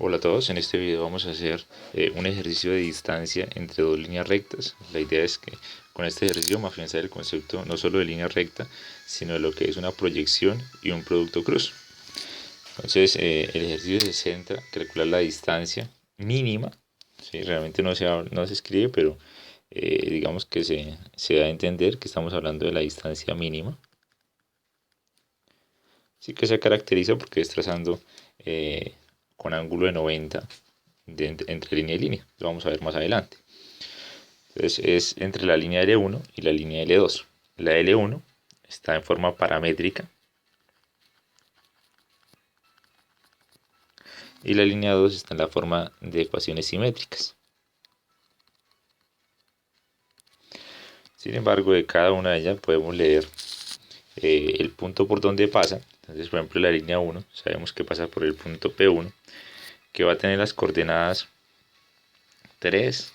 Hola a todos, en este video vamos a hacer un ejercicio de distancia entre dos líneas rectas. La idea es que con este ejercicio vamos a afianzar el concepto no solo de línea recta, sino de lo que es una proyección y un producto cruz. Entonces el ejercicio se centra en calcular la distancia mínima. ¿Sí? Realmente no se escribe, pero digamos que se da a entender que estamos hablando de la distancia mínima. Sí que se caracteriza porque es trazando con ángulo de 90 entre línea y línea. Lo vamos a ver más adelante. Entonces es entre la línea L1 y la línea L2. La L1 está en forma paramétrica y la línea 2 está en la forma de ecuaciones simétricas. Sin embargo, de cada una de ellas podemos leer el punto por donde pasa. Entonces, por ejemplo, la línea 1 sabemos que pasa por el punto P1, que va a tener las coordenadas 3,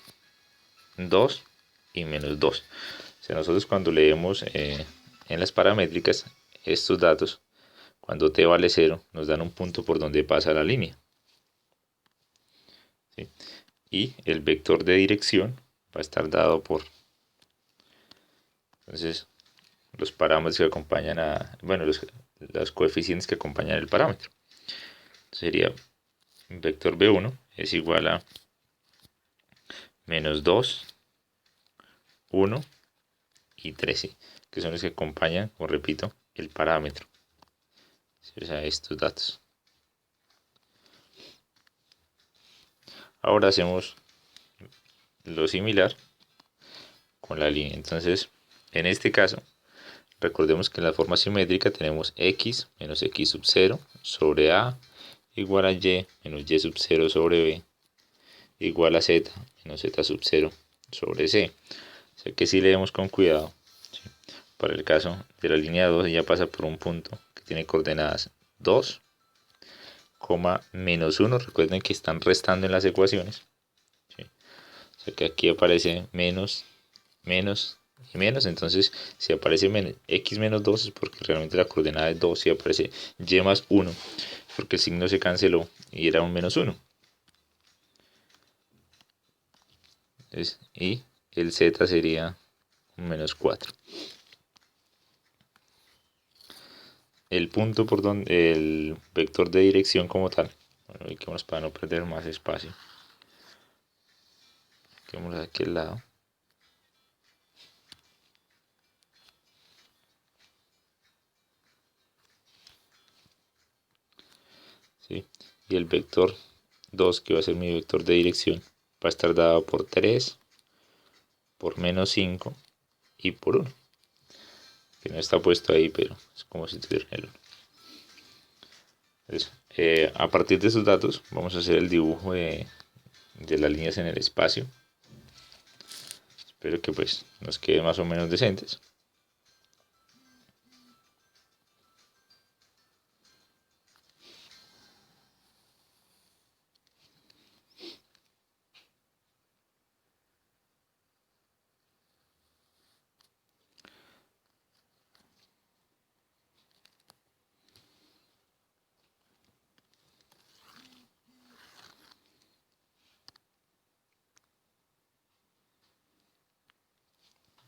2 y menos 2. O sea, nosotros cuando leemos en las paramétricas estos datos, cuando t vale 0, nos dan un punto por donde pasa la línea. ¿Sí? Y el vector de dirección va a estar dado por, entonces, los parámetros que acompañan los coeficientes que acompañan el parámetro. Entonces sería vector b1 es igual a menos 2, 1 y 13, que son los que acompañan, como repito, el parámetro. O sea, estos datos. Ahora hacemos lo similar con la línea. Entonces, en este caso, recordemos que en la forma simétrica tenemos x menos x sub 0 sobre a igual a y menos y sub 0 sobre b igual a z menos z sub 0 sobre c. O sea que si leemos con cuidado, ¿sí? Para el caso de la línea 2 ya pasa por un punto que tiene coordenadas 2, menos 1. Recuerden que están restando en las ecuaciones. ¿Sí? O sea que aquí aparece menos, menos y menos. Entonces, si aparece x menos 2 es porque realmente la coordenada es 2. Si aparece y más 1, porque el signo se canceló y era un menos 1. Y el z sería un menos 4. El punto por donde el vector de dirección como tal. Bueno, ubiquémonos para no perder más espacio. Ubiquémonos aquí al lado. ¿Sí? Y el vector 2, que va a ser mi vector de dirección, va a estar dado por 3, por menos 5 y por 1. Que no está puesto ahí, pero es como si tuviera el 1. Entonces, a partir de esos datos vamos a hacer el dibujo de las líneas en el espacio. Espero que pues nos quede más o menos decentes.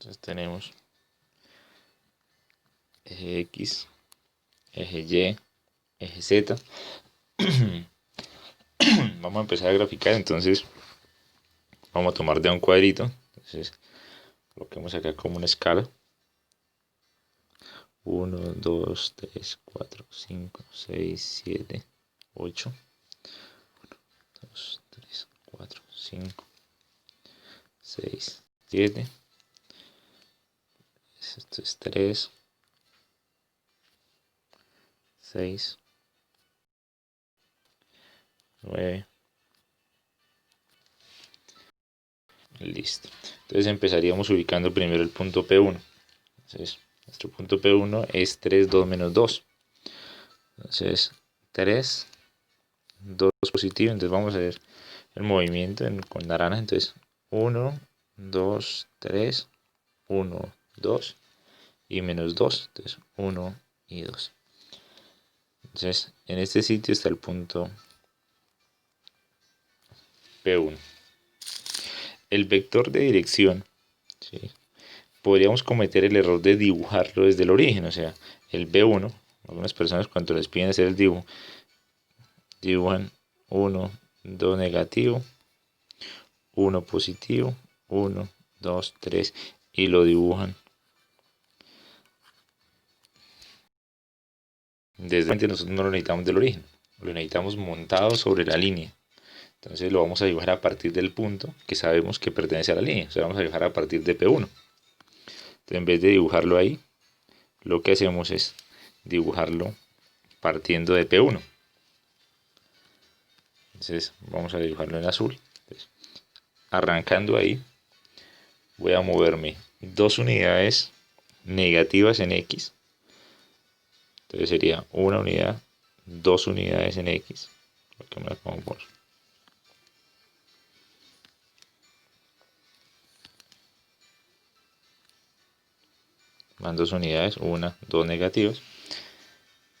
Entonces tenemos eje X, eje Y, eje Z. Vamos a empezar a graficar, entonces vamos a tomar de un cuadrito. Entonces coloquemos acá como una escala. 1, 2, 3, 4, 5, 6, 7, 8. 2, 3, 4, 5, 6, 7. Esto es 3, 6, 9. Listo. Entonces empezaríamos ubicando primero el punto P1. Entonces, nuestro punto P1 es 3, 2 menos 2. Entonces, 3, 2 positivo. Entonces vamos a ver el movimiento con naranja. Entonces, 1, 2, 3, 1, 2 y menos 2. Entonces, 1 y 2. Entonces, en este sitio está el punto P1. El vector de dirección, ¿sí? Podríamos cometer el error de dibujarlo desde el origen, o sea, el B1, algunas personas cuando les piden hacer el dibujo, dibujan 1, 2 negativo, 1 positivo, 1, 2, 3 y lo dibujan desde antes. Nosotros no lo necesitamos del origen, lo necesitamos montado sobre la línea. Entonces lo vamos a dibujar a partir del punto que sabemos que pertenece a la línea, o sea, vamos a dibujar a partir de P1. Entonces, en vez de dibujarlo ahí, lo que hacemos es dibujarlo partiendo de P1. Entonces vamos a dibujarlo en azul. Entonces, arrancando ahí, voy a moverme 2 unidades negativas en X. Entonces sería 1 unidad, 2 unidades en X. Porque me las pongo por... Van 2 unidades, 1, 2 negativas.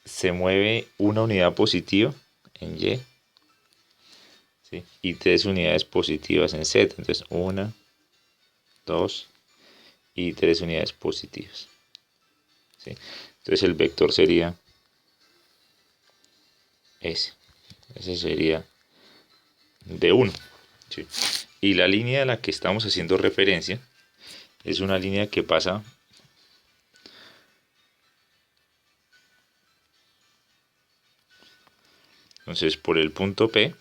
Se mueve 1 unidad positiva en Y, ¿sí? Y 3 unidades positivas en Z. Entonces 1, 2 y 3 unidades positivas, ¿sí? Entonces el vector sería ese. Ese sería D1, ¿sí? Y la línea a la que estamos haciendo referencia es una línea que pasa entonces por el punto P,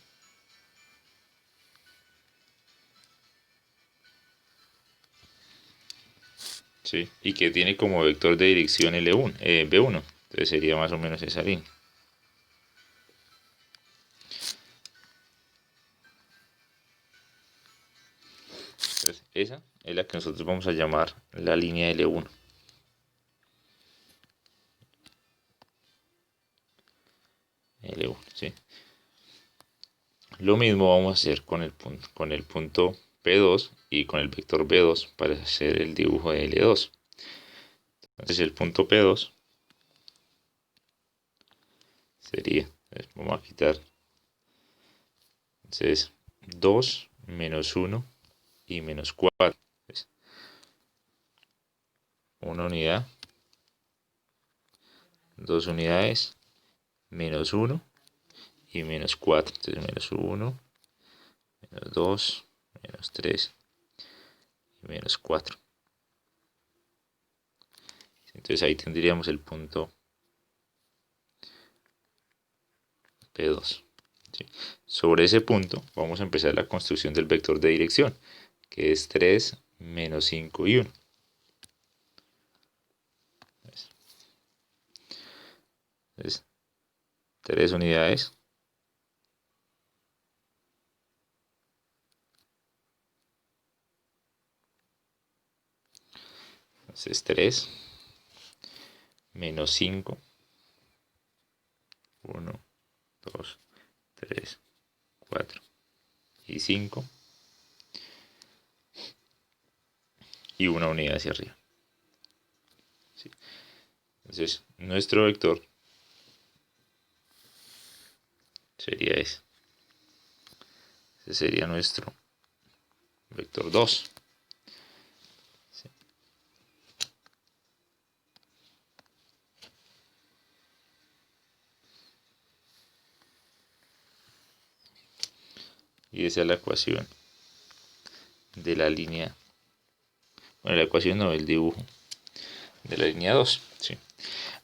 ¿sí? Y que tiene como vector de dirección L1, B1. Entonces sería más o menos esa línea. Entonces esa es la que nosotros vamos a llamar la línea L1. L1, ¿sí? Lo mismo vamos a hacer con el punto P2 y con el vector B2 para hacer el dibujo de L2. Entonces el punto P2 sería, vamos a quitar, entonces 2 menos 1 y menos 4. Entonces, 1 unidad, 2 unidades, menos 1 y menos 4. Entonces menos 1, menos 2, menos 3 y menos 4. Entonces ahí tendríamos el punto P2. ¿Sí? Sobre ese punto vamos a empezar la construcción del vector de dirección, que es 3, menos 5 y 1. Entonces, 3 unidades. Entonces 3, menos 5, 1, 2, 3, 4 y 5. Y una unidad hacia arriba. ¿Sí? Entonces, nuestro vector sería ese. Ese sería nuestro vector 2. ¿Sí? Y esa es la ecuación de la línea. Bueno, la ecuación no, el dibujo de la línea 2. ¿Sí?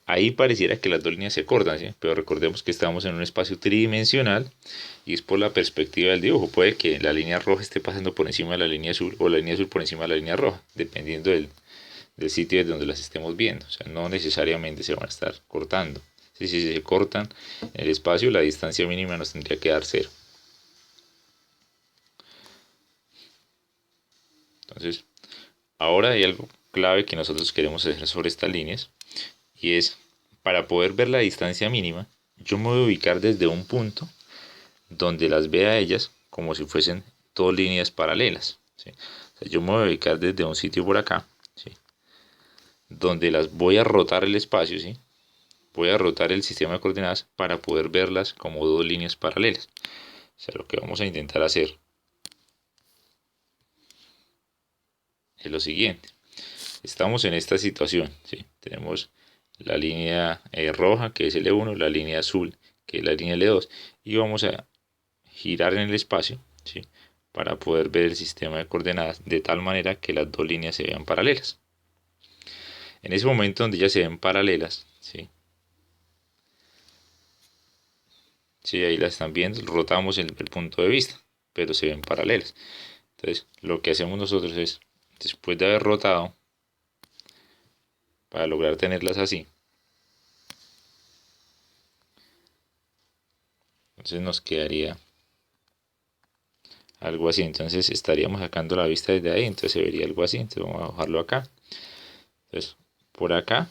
Ahí pareciera que las dos líneas se cortan, ¿sí? Pero recordemos que estamos en un espacio tridimensional y es por la perspectiva del dibujo. Puede que la línea roja esté pasando por encima de la línea azul o la línea azul por encima de la línea roja, dependiendo del sitio desde donde las estemos viendo. O sea, no necesariamente se van a estar cortando. Si se cortan en el espacio, la distancia mínima nos tendría que dar 0. Entonces, ahora hay algo clave que nosotros queremos hacer sobre estas líneas, y es, para poder ver la distancia mínima, yo me voy a ubicar desde un punto donde las vea a ellas como si fuesen dos líneas paralelas, ¿sí? O sea, yo me voy a ubicar desde un sitio por acá, ¿sí? Donde las voy a rotar el espacio, ¿sí? Voy a rotar el sistema de coordenadas para poder verlas como dos líneas paralelas. O sea, lo que vamos a intentar hacer es lo siguiente. Estamos en esta situación, ¿sí? Tenemos la línea roja, que es L1, la línea azul, que es la línea L2, y vamos a girar en el espacio, ¿sí? Para poder ver el sistema de coordenadas de tal manera que las dos líneas se vean paralelas. En ese momento donde ya se ven paralelas, ¿sí? Sí, ahí la están viendo, rotamos el punto de vista, pero se ven paralelas. Entonces, lo que hacemos nosotros es, después de haber rotado, para lograr tenerlas así, entonces nos quedaría algo así. Entonces estaríamos sacando la vista desde ahí, entonces se vería algo así. Entonces vamos a bajarlo acá. Entonces, por acá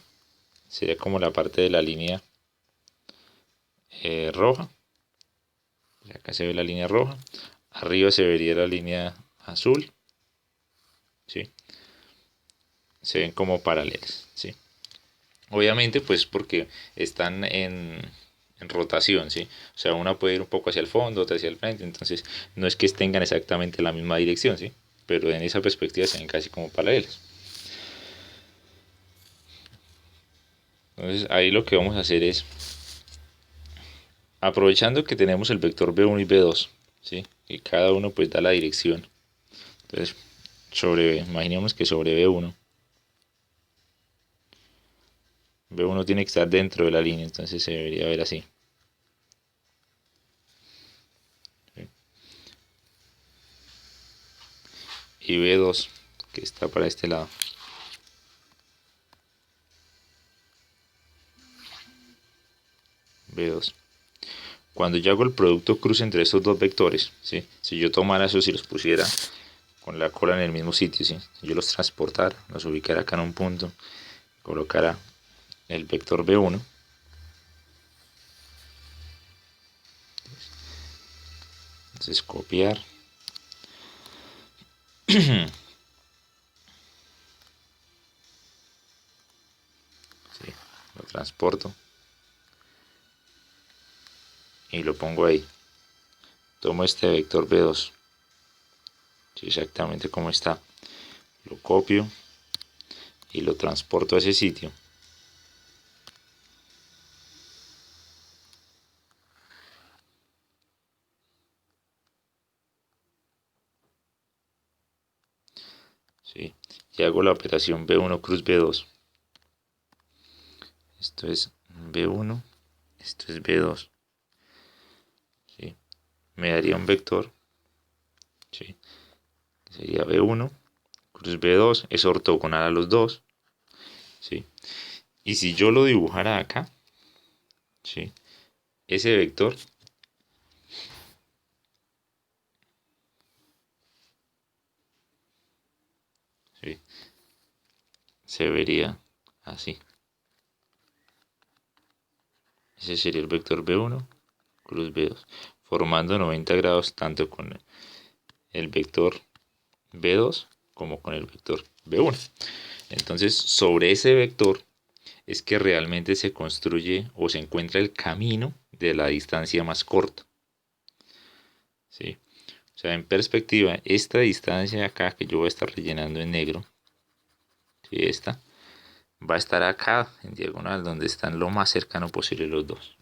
sería como la parte de la línea roja. Acá se ve la línea roja. Arriba se vería la línea azul. ¿Sí? Se ven como paralelas. ¿Sí? Obviamente, pues porque están en rotación, ¿sí? O sea, una puede ir un poco hacia el fondo, otra hacia el frente, entonces no es que tengan exactamente la misma dirección, ¿sí? Pero en esa perspectiva se ven casi como paralelas. Entonces ahí lo que vamos a hacer es, aprovechando que tenemos el vector B1 y B2, ¿sí? Y cada uno pues da la dirección. Entonces, imaginemos que sobre B1, B1 tiene que estar dentro de la línea, entonces se debería ver así. ¿Sí? Y B2, que está para este lado. B2. Cuando yo hago el producto cruce entre estos dos vectores, ¿sí? Si yo tomara esos y los pusiera con la cola en el mismo sitio, ¿sí? Si yo los transportara, los ubicara acá en un punto, colocara el vector B1, entonces copiar, ¿sí? Lo transporto y lo pongo ahí. Tomo este vector B2, ¿sí? Exactamente como está, lo copio y lo transporto a ese sitio. ¿Sí? Y hago la operación B1 cruz B2. Esto es B1, esto es B2. ¿Sí? Me daría un vector, ¿sí? Sería B1 cruz B2, es ortogonal a los dos, ¿sí? Y si yo lo dibujara acá, ¿sí? Ese vector, ¿sí? Se vería así. Ese sería el vector B1 cruz B2, formando 90 grados tanto con el vector B2 como con el vector B1. Entonces, sobre ese vector es que realmente se construye o se encuentra el camino de la distancia más corta. ¿Sí? O sea, en perspectiva, esta distancia acá que yo voy a estar rellenando en negro, ¿sí? Esta va a estar acá en diagonal, donde están lo más cercano posible los dos.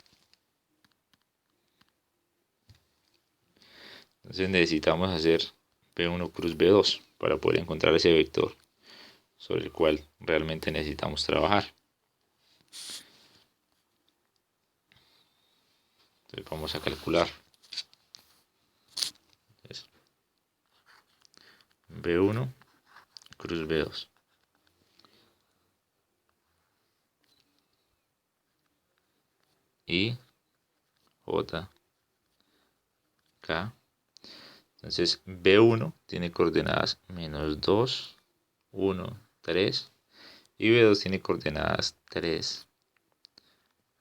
Entonces necesitamos hacer B1 cruz B2 para poder encontrar ese vector sobre el cual realmente necesitamos trabajar. Entonces vamos a calcular. Entonces, B1 cruz B2. Y J, K. Entonces B1 tiene coordenadas -2, 1, 3. Y B2 tiene coordenadas 3,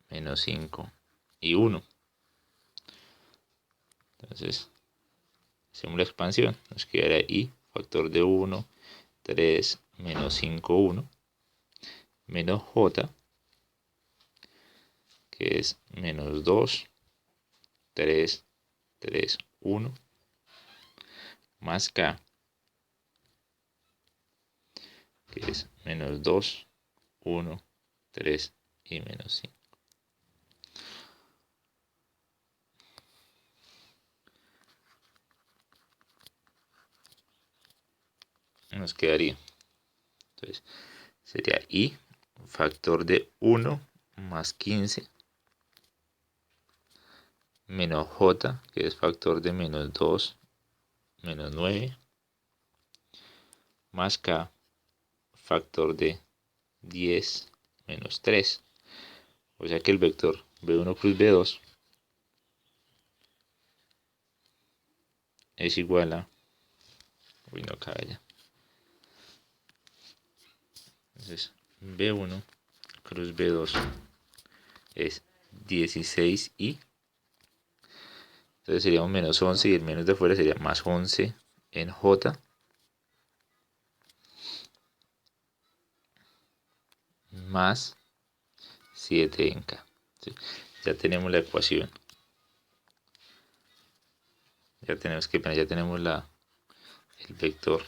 -5 y 1. Entonces hacemos la expansión. Nos quedará I factor de 1, 3, -5, 1. Menos J, que es -2, 3, 3, 1. Más K, que es menos 2, 1, 3 y menos 5. Nos quedaría, entonces, sería i factor de 1 más 15 menos j, que es factor de menos 2 menos 9, más k, factor de 10 menos 3. O sea que el vector b1 plus b2 es igual a... Uy, no cabe ya. Entonces, b1 cruz b2 es 16i. Entonces sería un menos 11 y el menos de afuera sería más 11 en j más 7 en k. ¿Sí? Ya tenemos la ecuación. Ya tenemos el vector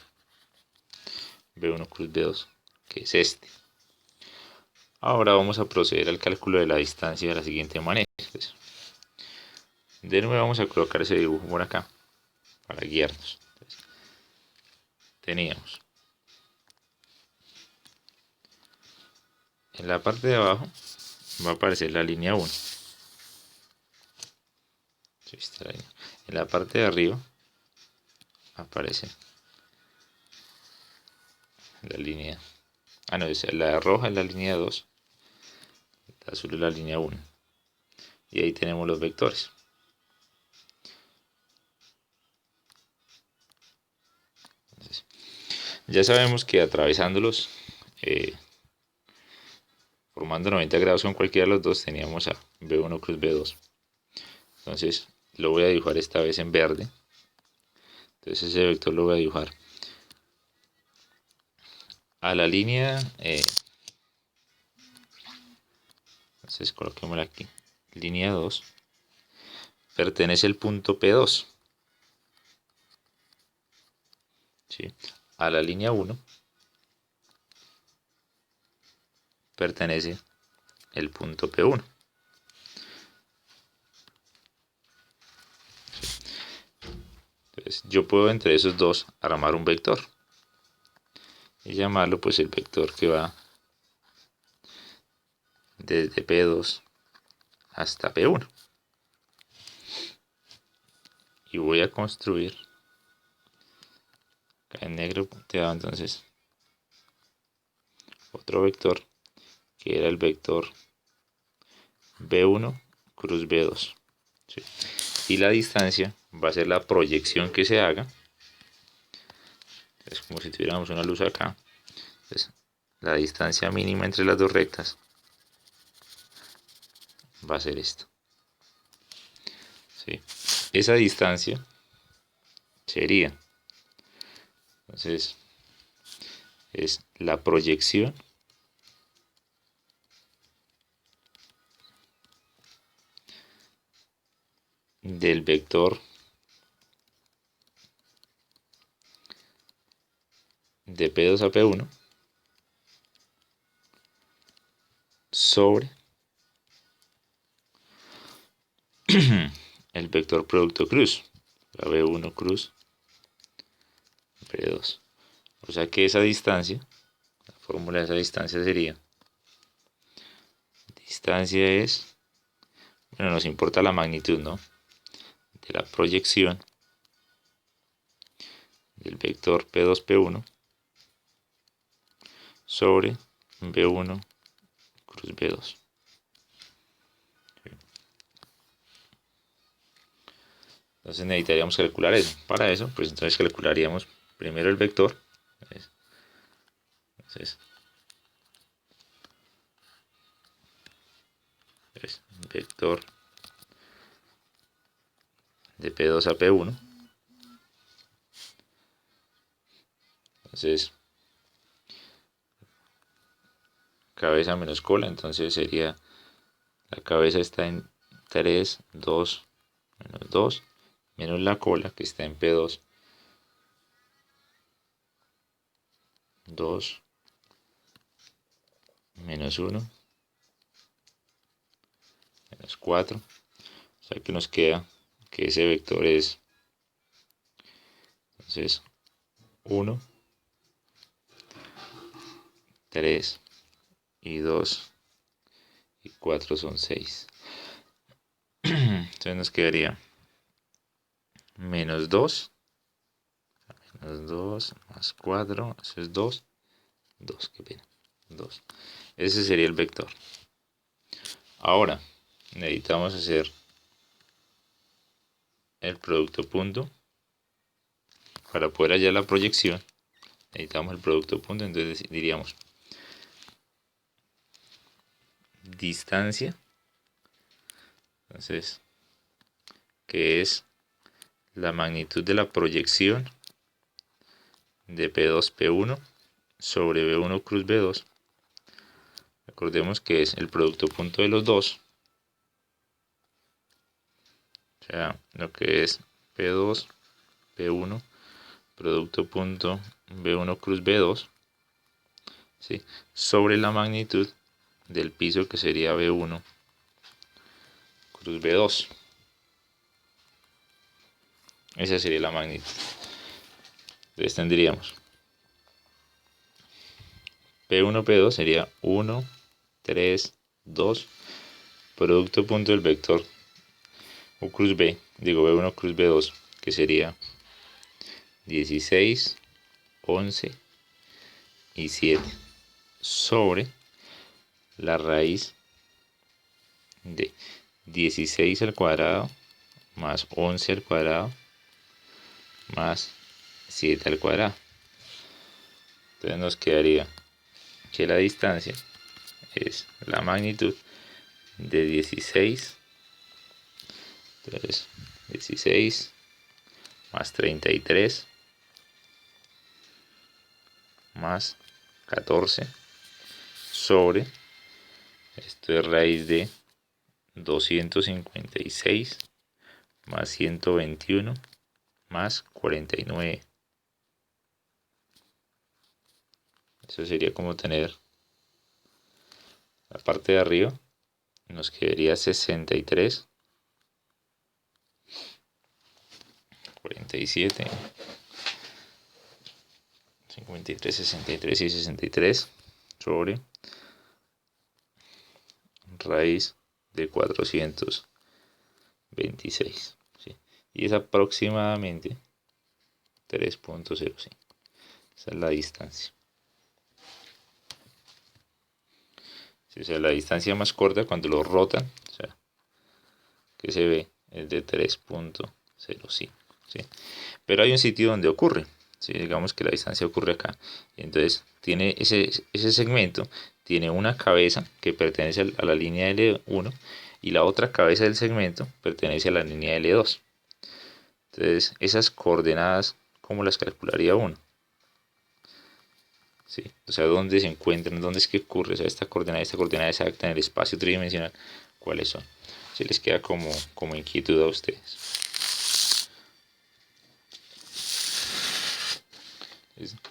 b1 cruz b2, que es este. Ahora vamos a proceder al cálculo de la distancia de la siguiente manera. Entonces, de nuevo vamos a colocar ese dibujo por acá para guiarnos. Entonces, teníamos en la parte de abajo va a aparecer la línea 1. En la parte de arriba aparece la línea... Ah, no, la roja es la línea 2, la azul es la línea 1. Y ahí tenemos los vectores. Entonces, ya sabemos que atravesándolos, formando 90 grados con cualquiera de los dos, teníamos a b1 cruz b2. Entonces lo voy a dibujar esta vez en verde. Entonces ese vector lo voy a dibujar a la línea, entonces coloquémosla aquí, línea 2, pertenece el punto P2, ¿sí? A la línea 1 pertenece el punto P1. Entonces yo puedo entre esos dos armar un vector y llamarlo pues el vector que va desde P2 hasta P1. Y voy a construir acá en negro punteado entonces otro vector que era el vector B1 cruz B2. ¿Sí? Y la distancia va a ser la proyección que se haga. Es como si tuviéramos una luz acá. Entonces, la distancia mínima entre las dos rectas va a ser esto. ¿Sí? Esa distancia sería, entonces, es la proyección del vector de P2 a P1 sobre el vector producto cruz, la B1 cruz B2. O sea que esa distancia, la fórmula de esa distancia sería, distancia es, bueno, nos importa la magnitud, ¿no? De la proyección del vector P2 P1 sobre B1 cruz B2. Entonces necesitaríamos calcular eso. Para eso, pues entonces calcularíamos primero el vector. Entonces, vector de P2 a P1. Entonces, cabeza menos cola, entonces sería, la cabeza está en 3, 2, menos 2, menos la cola que está en P2, 2, menos 1, menos 4. O sea que nos queda que ese vector es, entonces, 1, 3 y 2 y 4 son 6. Entonces nos quedaría menos 2, menos 2 más 4, eso es 2, 2, qué pena, 2. Ese sería el vector. Ahora necesitamos hacer el producto punto. Para poder hallar la proyección necesitamos el producto punto, entonces diríamos distancia, entonces, que es la magnitud de la proyección de P2 P1 sobre B1 cruz B2. Recordemos que es el producto punto de los dos, o sea, lo que es P2 P1 producto punto B1 cruz B2, ¿sí? Sobre la magnitud del piso, que sería B1 cruz B2. Esa sería la magnitud. Entonces tendríamos P1 P2 sería 1, 3, 2, producto punto del vector U cruz B, digo B1 cruz B2, que sería 16, 11 y 7, sobre la raíz de 16 al cuadrado más 11 al cuadrado más 7 al cuadrado. Entonces nos quedaría que la distancia es la magnitud de 16, entonces 16 más 33 más 14 sobre, esto es raíz de 256 más 121 más 49. Eso sería como tener la parte de arriba, nos quedaría 63, 47, 53, 63 y 63 sobre raíz de 426, ¿sí? Y es aproximadamente 3.05. Esa es la distancia. O sea, la distancia más corta cuando lo rotan, o sea, que se ve, es de 3.05, ¿sí? Pero hay un sitio donde ocurre, ¿sí? Digamos que la distancia ocurre acá. Entonces, tiene ese segmento, tiene una cabeza que pertenece a la línea L1 y la otra cabeza del segmento pertenece a la línea L2. Entonces, esas coordenadas, ¿cómo las calcularía uno? ¿Sí? O sea, dónde se encuentran, dónde es que ocurre, o sea, esta coordenada exacta en el espacio tridimensional, ¿cuáles son? Si les queda como inquietud a ustedes.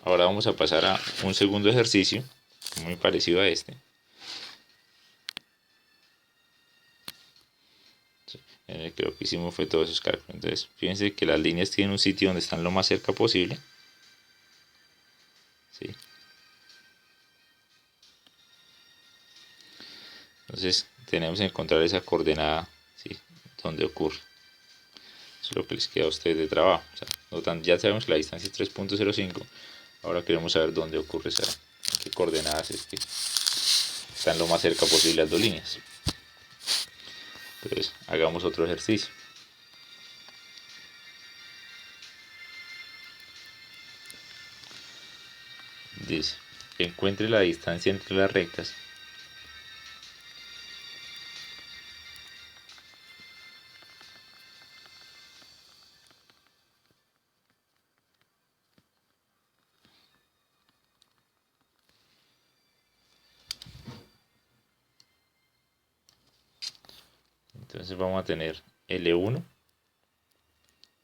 Ahora vamos a pasar a un segundo ejercicio, muy parecido a este. En el que lo que hicimos fue todos esos cálculos. Entonces, fíjense que las líneas tienen un sitio donde están lo más cerca posible. ¿Sí? Entonces tenemos que encontrar esa coordenada, ¿sí? Donde ocurre. Eso es lo que les queda a ustedes de trabajo. O sea, ya sabemos que la distancia es 3.05. Ahora queremos saber dónde ocurre esa, qué coordenadas es que están lo más cerca posible las dos líneas. Entonces hagamos otro ejercicio. Dice, encuentre la distancia entre las rectas Entonces vamos a tener L1,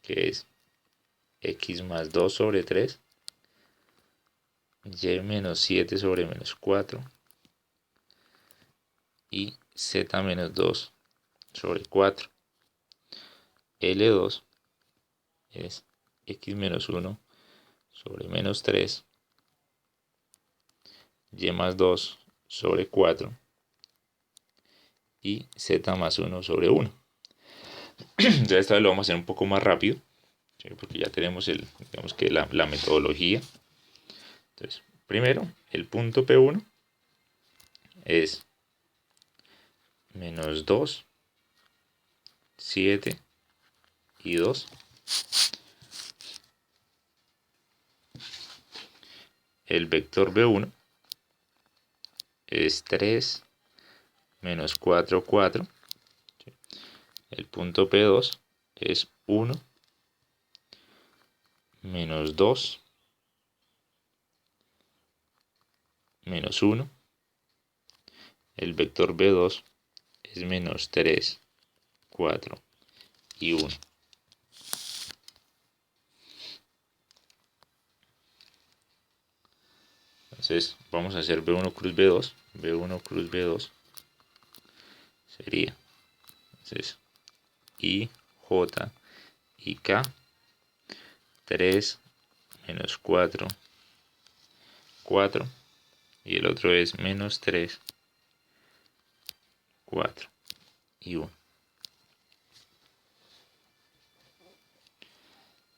que es x más 2 sobre 3, y menos 7 sobre menos 4, y z menos 2 sobre 4. L2 es x menos 1 sobre menos 3, y más 2 sobre 4 y z más 1 sobre 1. Entonces esta vez lo vamos a hacer un poco más rápido, ¿sí? Porque ya tenemos digamos que la metodología. Entonces, primero, el punto P1 es menos 2, 7 y 2. El vector B1 es 3, menos 4, 4. El punto P2 es 1, menos 2, menos 1. El vector B2 es menos 3, 4 y 1. Entonces vamos a hacer B1 cruz B2. B1 cruz B2 sería, entonces, I, J y K. 3 menos 4, 4. Y el otro es menos 3, 4 y 1.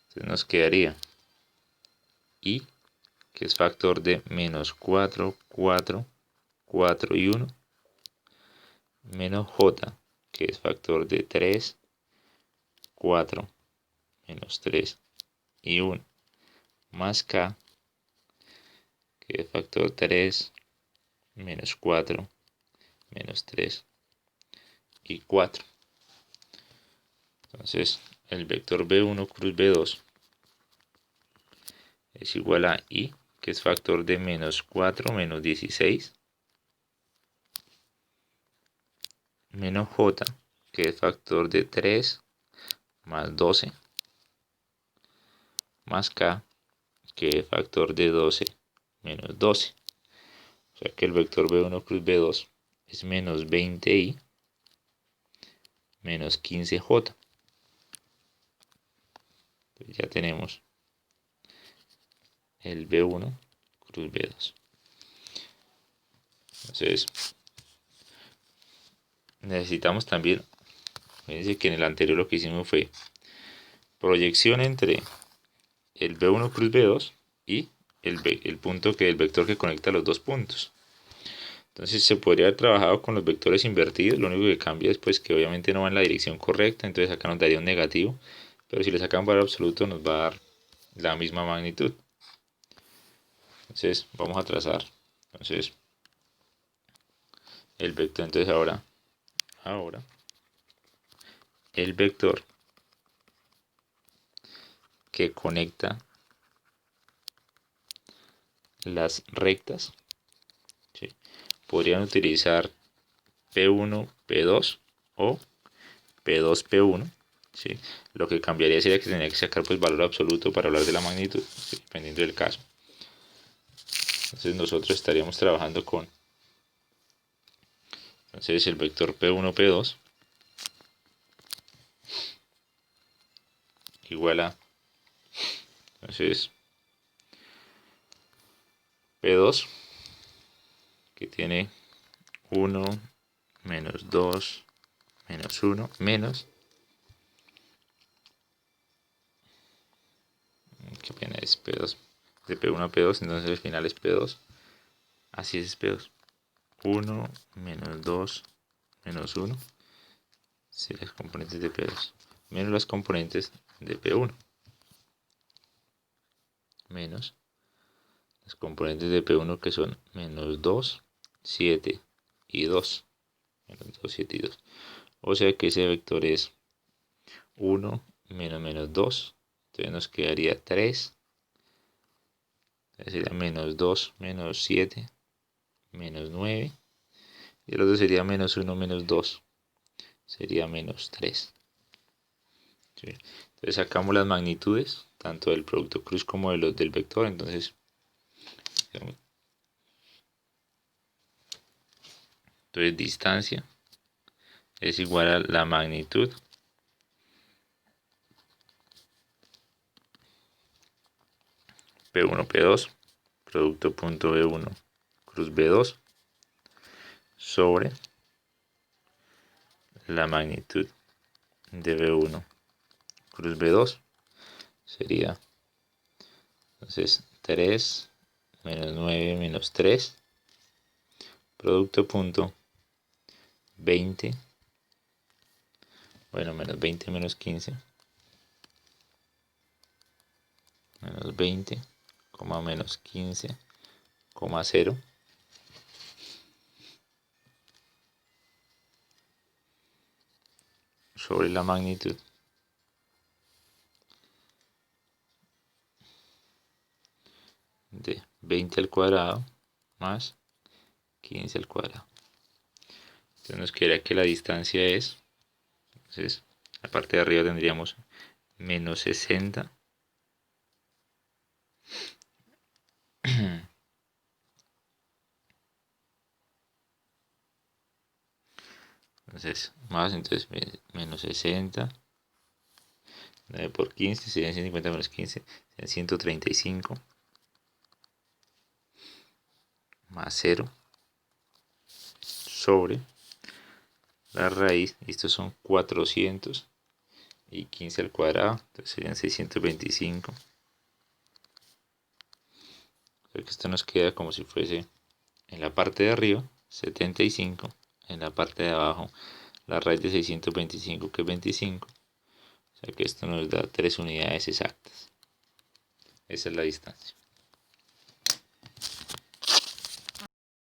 Entonces nos quedaría I, que es factor de menos 4, 4, 4 y 1, menos J, que es factor de 3, 4, menos 3 y 1, más K, que es factor 3, menos 4, menos 3 y 4. Entonces el vector B1 cruz B2 es igual a I, que es factor de menos 4 menos 16, menos J, que es factor de 3 más 12, más K, que es factor de 12 menos 12. O sea que el vector B1 cruz B2 es menos 20I menos 15J. Entonces ya tenemos el B1 cruz B2. Entonces necesitamos también, fíjense que en el anterior lo que hicimos fue proyección entre el B1 cruz B2 y el punto el vector que conecta los dos puntos. Entonces se podría haber trabajado con los vectores invertidos, lo único que cambia es pues que obviamente no va en la dirección correcta, entonces acá nos daría un negativo, pero si le sacamos valor absoluto nos va a dar la misma magnitud. Entonces vamos a trazar, entonces el vector, entonces ahora el vector que conecta las rectas, ¿sí? Podrían utilizar P1, P2 o P2, P1, ¿sí? Lo que cambiaría sería que tendría que sacar pues valor absoluto para hablar de la magnitud, ¿sí? Dependiendo del caso. Entonces nosotros estaríamos trabajando con, entonces el vector P1, P2 igual a, entonces P2 que tiene 1 menos 2 menos 1 menos, qué pena, es P2, de P1 a P2, entonces el final es P2, así es P2, 1 menos 2 menos 1, sí, las componentes de P2, menos las componentes de P1, menos las componentes de P1 que son menos 2, 7 y 2, menos 2, 7 y 2, o sea que ese vector es 1 menos menos 2, entonces nos quedaría 3, sería menos 2 menos 7 menos 9, y el otro sería menos 1 menos 2, sería menos 3. ¿Sí? Entonces sacamos las magnitudes, tanto del producto cruz como de los del vector, entonces Entonces distancia es igual a la magnitud P1, P2, producto punto B1 cruz B2 sobre la magnitud de B1 cruz B2 sería entonces 3 menos 9 menos 3 producto punto 20, bueno, menos 20 menos 15 menos 20, menos 15, 0 sobre la magnitud de 20 al cuadrado más 15 al cuadrado. Entonces nos queda que la distancia es, entonces la parte de arriba tendríamos menos 60 entonces más, entonces menos 60 9 por 15 serían 150 menos 15 serían 135 más 0 sobre la raíz, y estos son 400 y 15 al cuadrado, entonces serían 625. Creo que esto nos queda como si fuese en la parte de arriba 75, en la parte de abajo la raíz de 625 que es 25, o sea que esto nos da 3 unidades exactas. Esa es la distancia.